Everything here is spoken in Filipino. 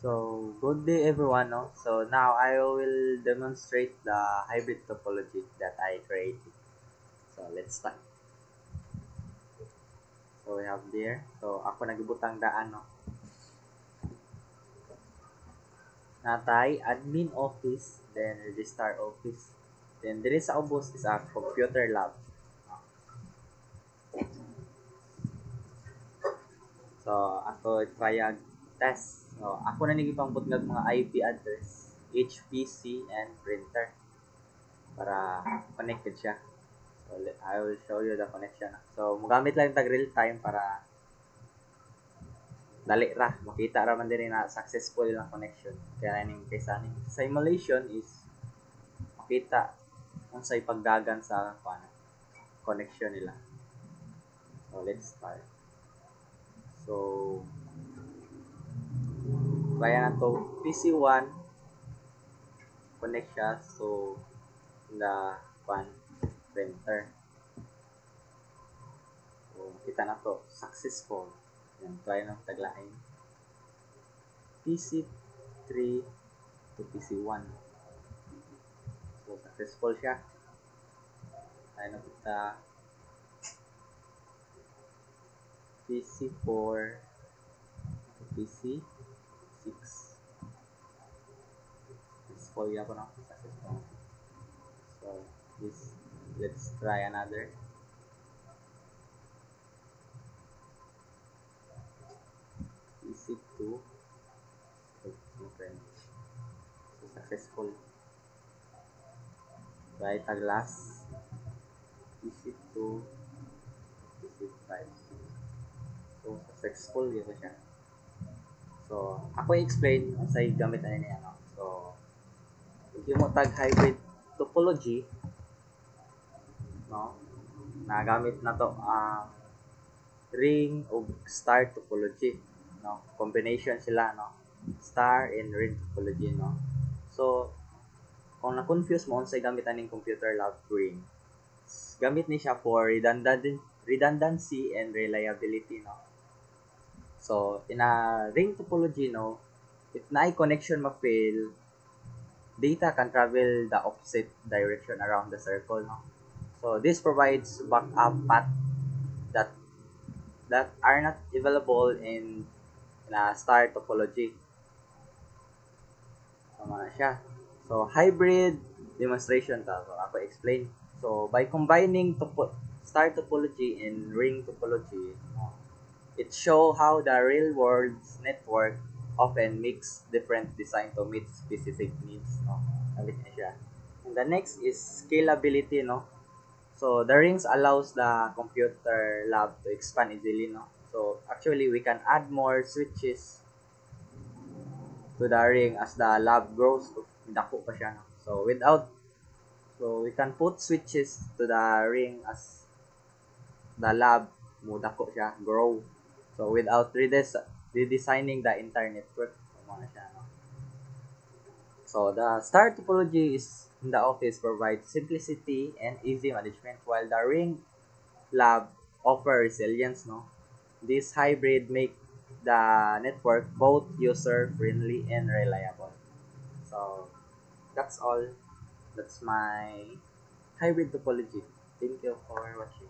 So, good day everyone. No? So, now I will demonstrate the hybrid topology that I created. So, let's start. So, we have there. So, ako nagibutang daan. No? Natay, admin office, then registrar office. Then, there is sa ubos is a computer lab. So, ako try test. So, ako na nagipangput ng mga IP address, HPC, and printer para connected siya. So, I will show you the connection. So, magamit lang tag real time para dali ra. Makita ra man din na successful yung connection. Kaya ning kaysa ning simulation is makita kung sa'y pagdagan sa connection nila. So, let's start. So, kaya na to PC1 connect siya. So, the printer. So, kita na to successful. Yan, try na taglain. PC3 to PC1. So, successful siya. Tayo na kita PC4 to PC6. Successful yan po na. Successful. So, let's try another. PC2 to So, successful. Try tag last. PC2 PC5. So, successful yun siya. So, ako i-explain ang sa gamit na niya. No? So, yung mo tag hybrid topology, no? Nagamit na to ang ring o star topology, no? Combination sila, no? Star and ring topology, no? So, kung na-confuse mo unsay gamit aning computer lab ring, gamit ni siya for redundancy and reliability, no? So, in a ring topology, no, if na connection ma-fail, data can travel the opposite direction around the circle, no? So, this provides backup path that are not available in a star topology. Tama na siya. So, hybrid demonstration ta. So, ako explain. So, by combining star topology and ring topology, it shows how the real world network often mix different design to meet specific needs. No? Sabi niya siya. And the next is scalability. No? So, the rings allows the computer lab to expand easily. No? So, actually, we can add more switches to the ring as the lab grows. Dako pa siya. No? So, we can put switches to the ring as the lab mo dako siya, grow. So, without redesigning the entire network. No? So, the star topology is in the office provides simplicity and easy management while the ring lab offer resilience. No? This hybrid make the network both user-friendly and reliable. So, that's all. That's my hybrid topology. Thank you for watching.